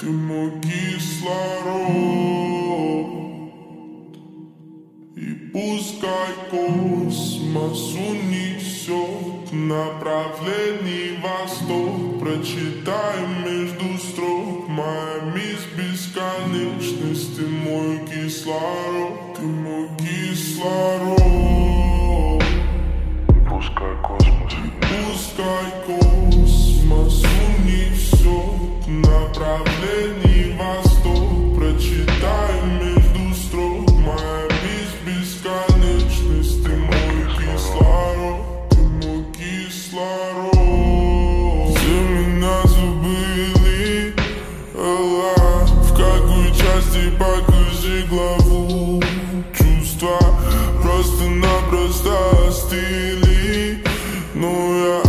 Ты мой кислород, и пускай космос унесет в направлении восток. Прочитаем между строк: моя мисс бесконечность. Ты мой кислород, ты мой кислород. Пускай космос унесет в направлении восток. Прочитаем между строк: моя мисс бесконечность. Ты мой кислород, ты мой кислород. Все меня забыли, в какой части покажи главу. Чувства просто-напросто остыли, но я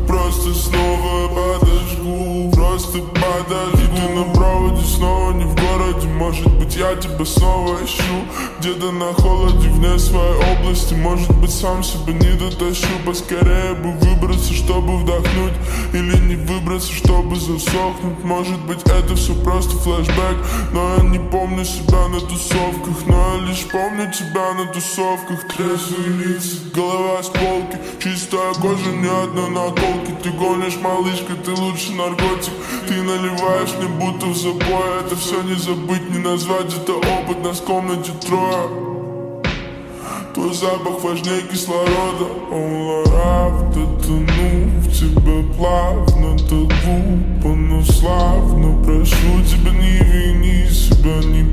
просто снова подожгу. Просто подожди. И ты на проводе снова не в городе. Может быть, я тебя снова ищу где-то на холоде, вне своей области. Может быть, сам себя не дотащу. Поскорее бы выбраться, чтобы вдохнуть, или не выбраться, чтобы засохнуть. Может быть, это все просто флешбэк, но я не помню себя на тусовках. Но я лишь помню тебя на тусовках. Трезвые лица, голова с полки, чистая кожа, ни одной наколки. Ты гонишь, малышка, ты лучше наркотик. Ты наливаешь мне будто в запой. Это все не забыть, не назвать, это опыт. Нас в комнате трое. Твой запах важнее кислорода. Правда, тону в тебе плавно, так глупо, но славно. Прошу тебя, не вини себя, не